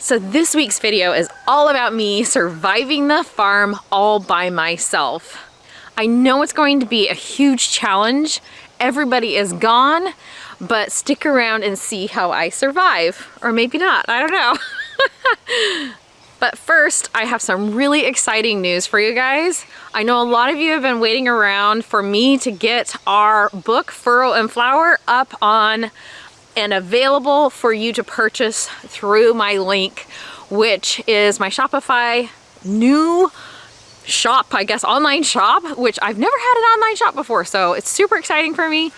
So this week's video is all about me surviving the farm all by myself. I know it's going to be a huge challenge. Everybody is gone, but stick around and see how I survive. Or maybe not, I don't know. But first, I have some really exciting news for you guys. I know a lot of you have been waiting around for me to get our book, Furrow and Flower, up on and available for you to purchase through my link, which is my Shopify new shop, I guess, online shop, which I've never had an online shop before, so it's super exciting for me.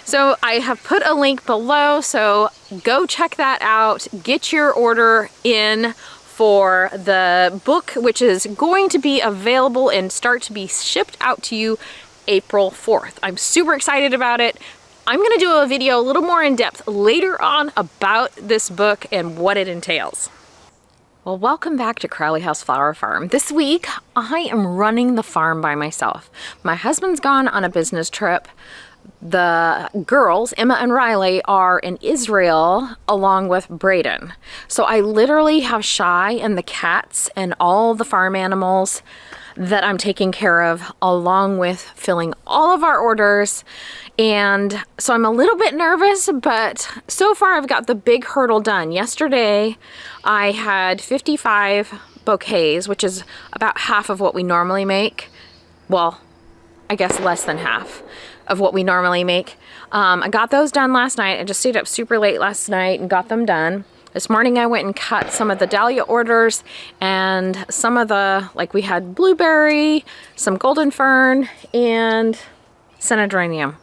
So I have put a link below, so go check that out. Get your order in for the book, which is going to be available and start to be shipped out to you April 4th. I'm super excited about it. I'm gonna do a video a little more in depth later on about this book and what it entails. Well, welcome back to Crowley House Flower Farm. This week, I am running the farm by myself. My husband's gone on a business trip. The girls, Emma and Riley, are in Israel along with Braden. So I literally have Shy and the cats and all the farm animals that I'm taking care of, along with filling all of our orders. And so I'm a little bit nervous, but so far I've got the big hurdle done. Yesterday, I had 55 bouquets, which is about half of what we normally make. Well, I guess less than half of what we normally make. I got those done last night. I just stayed up super late last night and got them done. This morning I went and cut some of the dahlia orders and some of the, like we had blueberry, some golden fern, and centrodrinium.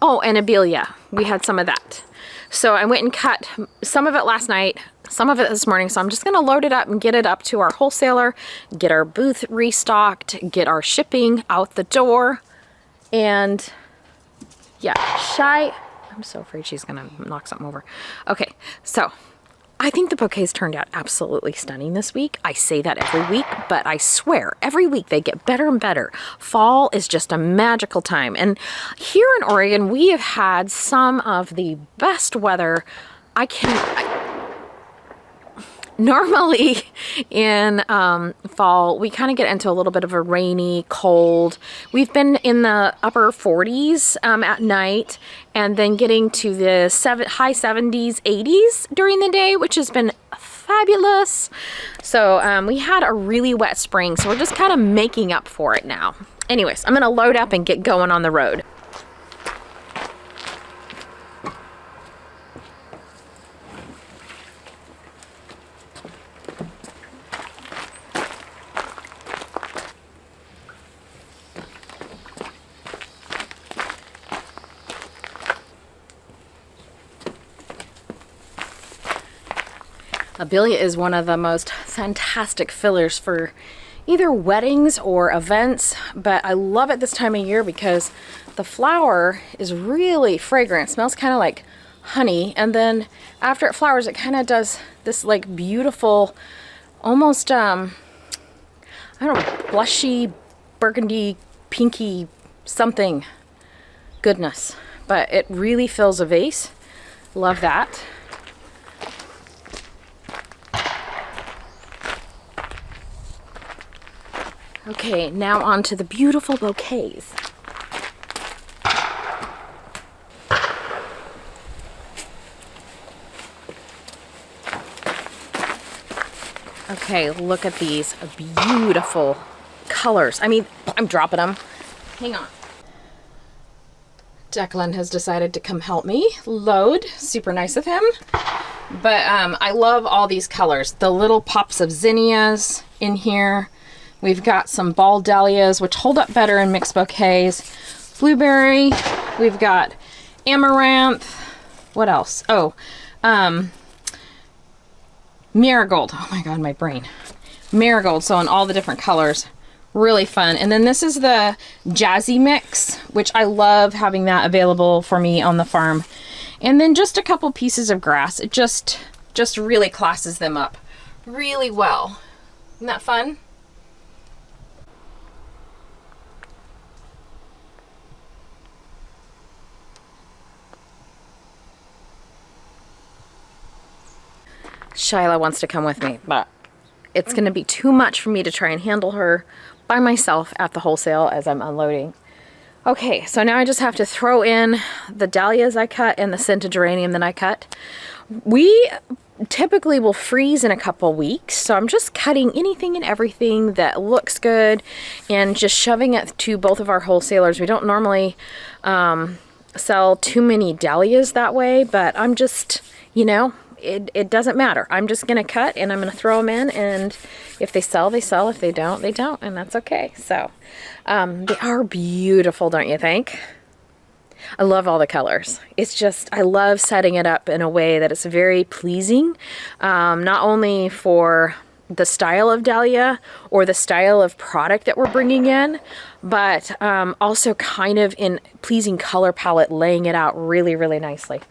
Oh, and abelia. We had some of that. So I went and cut some of it last night, some of it this morning. So I'm just gonna load it up and get it up to our wholesaler, get our booth restocked, get our shipping out the door. And yeah, Shy, I'm so afraid she's gonna knock something over. Okay, so I think the bouquets turned out absolutely stunning this week. I say that every week, but I swear every week they get better and better. Fall is just a magical time. And here in Oregon, we have had some of the best weather normally in fall, we kind of get into a little bit of a rainy, cold. We've been in the upper 40s at night, and then getting to the high 70s, 80s during the day, which has been fabulous. So we had a really wet spring, so we're just kind of making up for it now. Anyways, I'm gonna load up and get going on the road. Abelia is one of the most fantastic fillers for either weddings or events, but I love it this time of year because the flower is really fragrant. It smells kind of like honey, and then after it flowers, it kind of does this like beautiful, almost, I don't know, blushy, burgundy, pinky something goodness, but it really fills a vase. Love that. Okay, now on to the beautiful bouquets. Okay, look at these beautiful colors. I mean, I'm dropping them. Hang on. Declan has decided to come help me load. Super nice of him. But I love all these colors. The little pops of zinnias in here. We've got some ball dahlias, which hold up better in mixed bouquets. Blueberry. We've got amaranth. What else? Oh, marigold. Oh my God, my brain. Marigold, so in all the different colors. Really fun. And then this is the jazzy mix, which I love having that available for me on the farm. And then just a couple pieces of grass. It just really classes them up really well. Isn't that fun? Shyla wants to come with me, but it's going to be too much for me to try and handle her by myself at the wholesale as I'm unloading. Okay, so now I just have to throw in the dahlias I cut and the scented geranium that I cut. We typically will freeze in a couple weeks, so I'm just cutting anything and everything that looks good and just shoving it to both of our wholesalers. We don't normally sell too many dahlias that way, but I'm just, you know, it doesn't matter. I'm just going to cut and I'm going to throw them in, and if they sell, they sell. If they don't, they don't, and that's okay. So they are beautiful, don't you think? I love all the colors. It's just, I love setting it up in a way that it's very pleasing, not only for the style of dahlia or the style of product that we're bringing in, but also kind of in pleasing color palette, laying it out really, really nicely.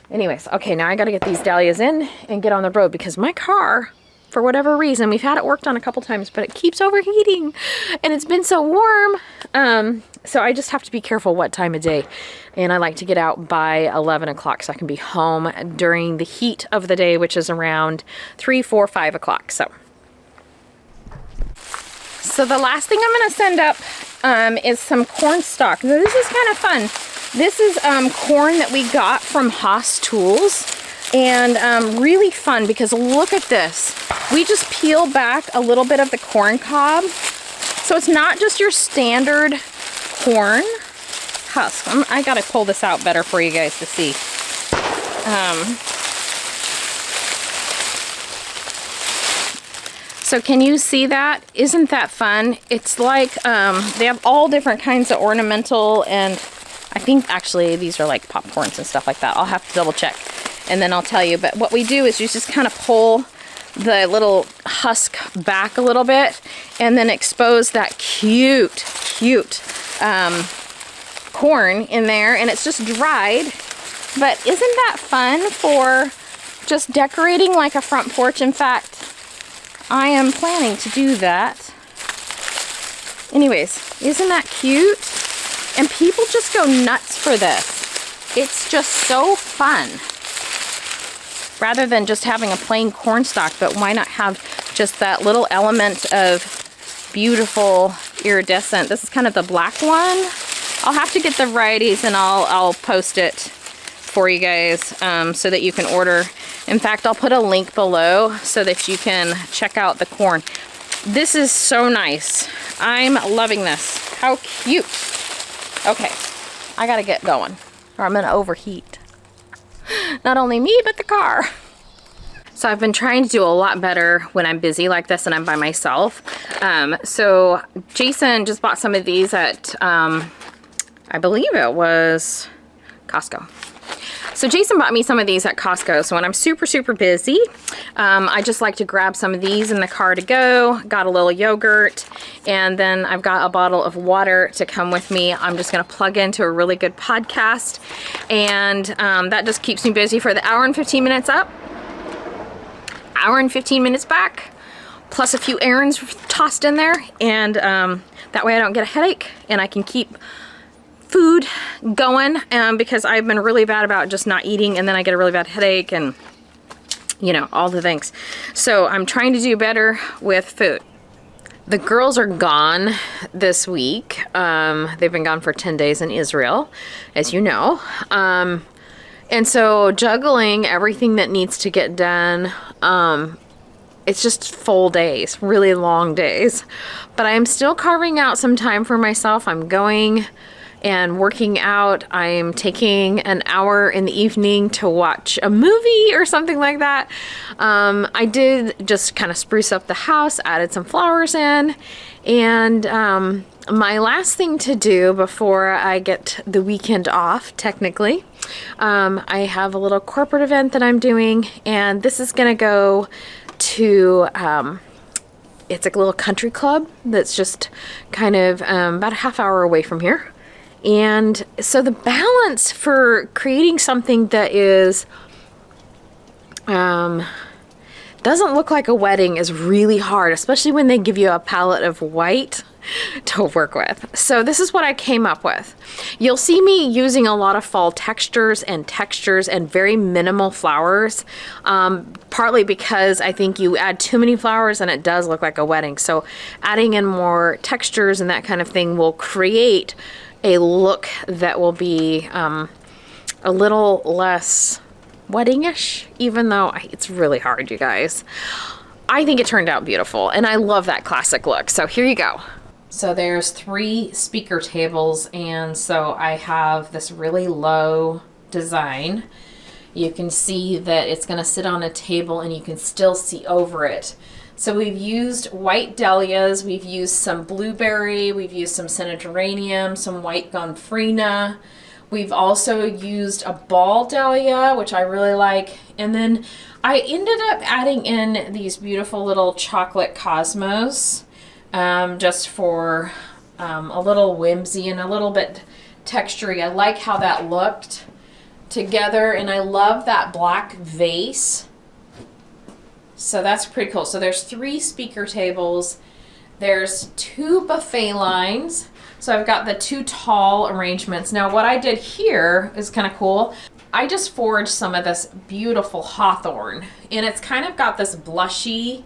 Anyways, okay, now I got to get these dahlias in and get on the road because my car, for whatever reason, we've had it worked on a couple times, but it keeps overheating and it's been so warm. So I just have to be careful what time of day. And I like to get out by 11 o'clock so I can be home during the heat of the day, which is around 3, 4, 5 o'clock. So the last thing I'm going to send up is some corn stalk. Now, this is kind of fun. This is corn that we got from Haas Tools, and really fun because look at this. We just peel back a little bit of the corn cob. So it's not just your standard corn husk. I gotta pull this out better for you guys to see. So can you see that? Isn't that fun? It's like they have all different kinds of ornamental, and I think actually these are like popcorns and stuff like that. I'll have to double check and then I'll tell you. But what we do is you just kind of pull the little husk back a little bit and then expose that cute corn in there, and it's just dried. But isn't that fun for just decorating like a front porch? In fact, I am planning to do that. Anyways, isn't that cute? And people just go nuts for this. It's just so fun. Rather than just having a plain corn stalk, but why not have just that little element of beautiful iridescent. This is kind of the black one. I'll have to get the varieties and I'll post it for you guys so that you can order. In fact, I'll put a link below so that you can check out the corn. This is so nice. I'm loving this. How cute. Okay, I gotta get going or I'm gonna overheat. Not only me, but the car. So I've been trying to do a lot better when I'm busy like this and I'm by myself. So Jason just bought some of these at, I believe it was Costco. So Jason bought me some of these at Costco. So when I'm super, super busy, I just like to grab some of these in the car to go. Got a little yogurt, and then I've got a bottle of water to come with me. I'm just gonna plug into a really good podcast, and that just keeps me busy for the hour and 15 minutes up, hour and 15 minutes back, plus a few errands tossed in there, and that way I don't get a headache and I can keep food going, because I've been really bad about just not eating and then I get a really bad headache and you know, all the things. So I'm trying to do better with food. The girls are gone this week. They've been gone for 10 days in Israel, as you know. And so juggling everything that needs to get done, it's just full days, really long days. But I am still carving out some time for myself. I'm going and working out. I'm taking an hour in the evening to watch a movie or something like that. I did just kind of spruce up the house, added some flowers in, and my last thing to do before I get the weekend off, technically, I have a little corporate event that I'm doing, and this is gonna go to it's like a little country club that's just kind of about a half hour away from here. And so the balance for creating something that is doesn't look like a wedding is really hard, especially when they give you a palette of white to work with. So this is what I came up with. You'll see me using a lot of fall textures and very minimal flowers, partly because I think you add too many flowers and it does look like a wedding. So adding in more textures and that kind of thing will create a look that will be a little less wedding-ish, even though it's really hard, you guys. I think it turned out beautiful, and I love that classic look. So here you go. So there's 3 speaker tables, and so I have this really low design. You can see that it's going to sit on a table and you can still see over it. So we've used white dahlias, we've used some blueberry, we've used some centenarian, some white gomphrena. We've also used a ball dahlia, which I really like. And then I ended up adding in these beautiful little chocolate cosmos, just for a little whimsy and a little bit textury. I like how that looked together, and I love that black vase. So that's pretty cool. So there's 3 speaker tables. There's 2 buffet lines. So I've got the 2 tall arrangements. Now what I did here is kind of cool. I just forged some of this beautiful hawthorn, and it's kind of got this blushy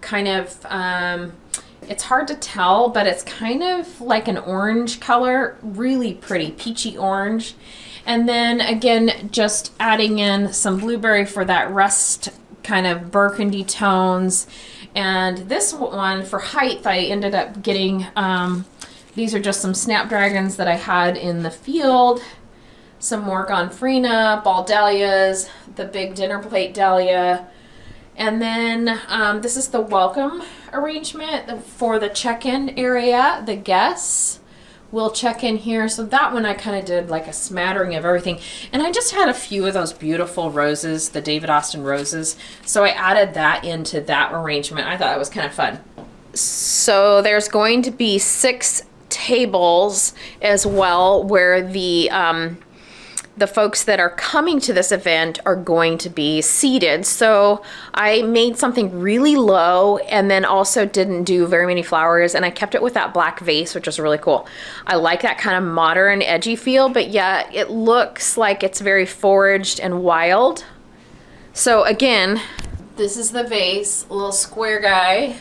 kind of, it's hard to tell, but it's kind of like an orange color, really pretty, peachy orange. And then again, just adding in some blueberry for that rust kind of burgundy tones. And this one for height, I ended up getting, these are just some snapdragons that I had in the field, some more gomphrena, ball dahlias, the big dinner plate dahlia. And then this is the welcome arrangement for the check-in area. The guests will check in here. So that one I kind of did like a smattering of everything. And I just had a few of those beautiful roses, the David Austin roses. So I added that into that arrangement. I thought it was kind of fun. So there's going to be 6 tables as well, where the folks that are coming to this event are going to be seated. So I made something really low and then also didn't do very many flowers, and I kept it with that black vase, which was really cool. I like that kind of modern, edgy feel, but yet it looks like it's very foraged and wild. So again, this is the vase, a little square guy.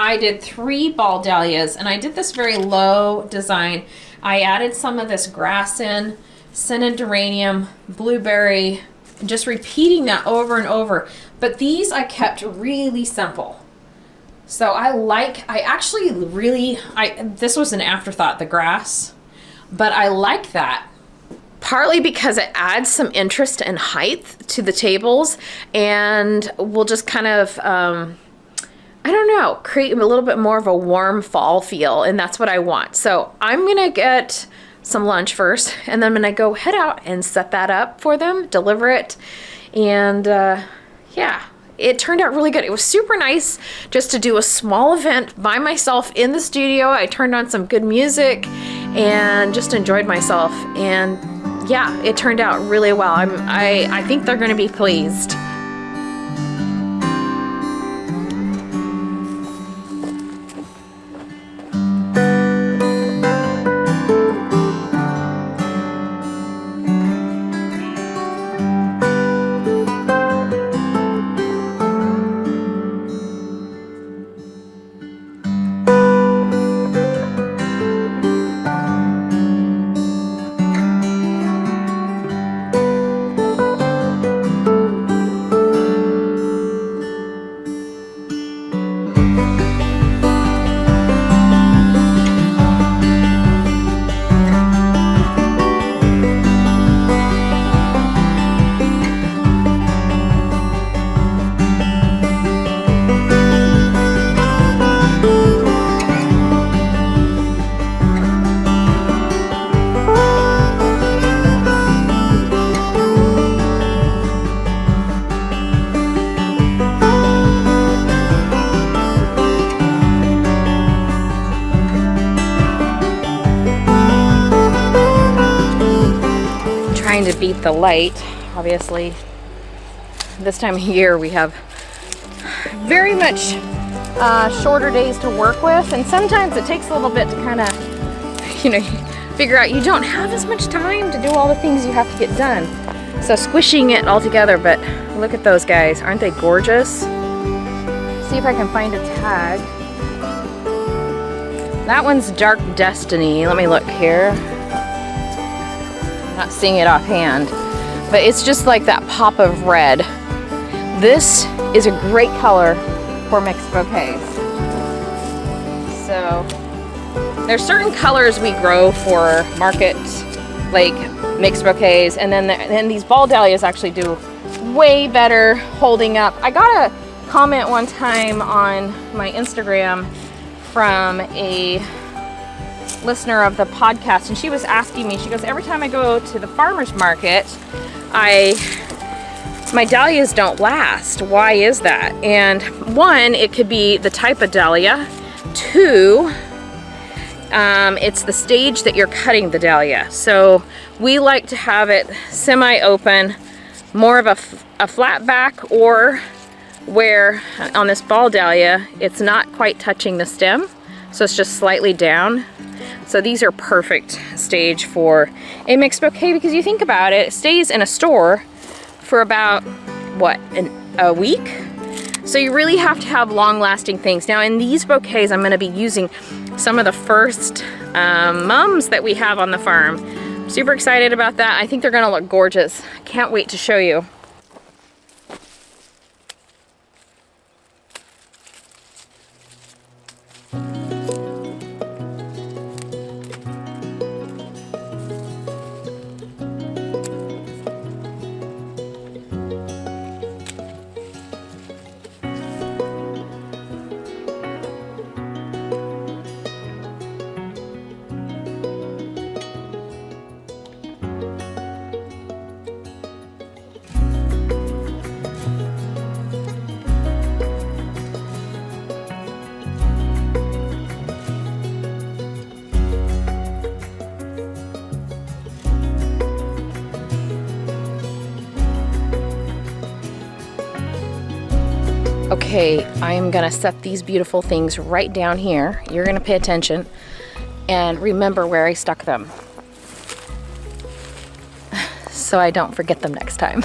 I did 3 ball dahlias, and I did this very low design. I added some of this grass in, centenarian, blueberry, just repeating that over and over. But these I kept really simple. So this was an afterthought, the grass, but I like that. Partly because it adds some interest and height to the tables, and we'll just kind of, I don't know, create a little bit more of a warm fall feel, and that's what I want. So I'm gonna get some lunch first, and then I'm gonna go head out and set that up for them, deliver it, and yeah, it turned out really good. It was super nice just to do a small event by myself in the studio. I turned on some good music and just enjoyed myself, and yeah, it turned out really well. I think they're gonna be pleased. To beat the light, obviously this time of year we have very much shorter days to work with, and sometimes it takes a little bit to kind of, you know, figure out you don't have as much time to do all the things you have to get done. So squishing it all together, but look at those guys. Aren't they gorgeous? See if I can find a tag. That one's Dark Destiny. Let me look here. I'm not seeing it offhand, but it's just like that pop of red. This is a great color for mixed bouquets. So there's certain colors we grow for market, like mixed bouquets, and then these ball dahlias actually do way better holding up. I got a comment one time on my Instagram from a listener of the podcast, and she was asking me, she goes, every time I go to the farmer's market, my dahlias don't last. Why is that? And one, it could be the type of dahlia. Two, it's the stage that you're cutting the dahlia. So we like to have it semi-open, more of a flat back, or where on this ball dahlia, it's not quite touching the stem. So it's just slightly down. So these are perfect stage for a mixed bouquet, because you think about it, it stays in a store for about, what, a week? So you really have to have long-lasting things. Now in these bouquets, I'm gonna be using some of the first mums that we have on the farm. I'm super excited about that. I think they're gonna look gorgeous. Can't wait to show you. Okay, I am gonna set these beautiful things right down here. You're gonna pay attention and remember where I stuck them, so I don't forget them next time.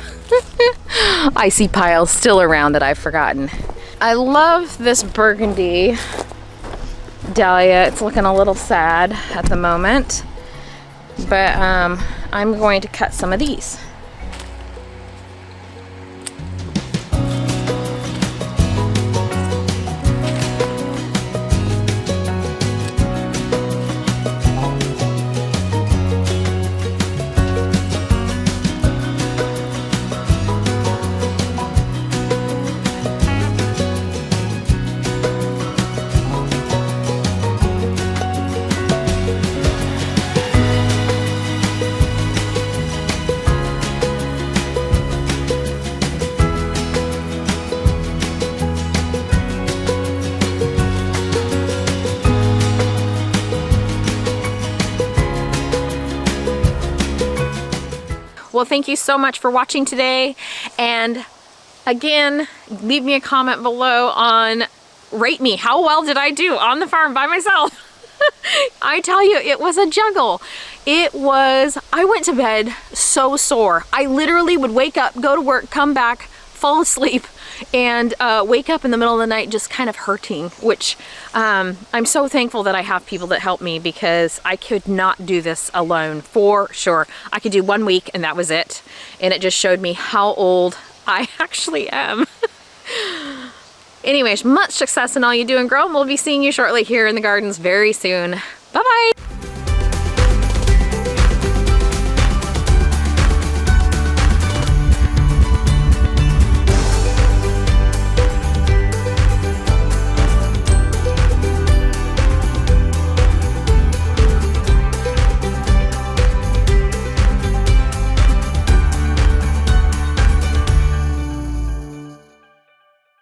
I see piles still around that I've forgotten. I love this burgundy dahlia. It's looking a little sad at the moment, but I'm going to cut some of these. Well, thank you so much for watching today. And again, leave me a comment below on, rate me. How well did I do on the farm by myself? I tell you, it was a juggle. I went to bed so sore. I literally would wake up, go to work, come back, fall asleep, and wake up in the middle of the night just kind of hurting, which I'm so thankful that I have people that help me, because I could not do this alone for sure. I could do 1 week and that was it. And it just showed me how old I actually am. Anyways, much success in all you do and grow, and we'll be seeing you shortly here in the gardens very soon. Bye-bye.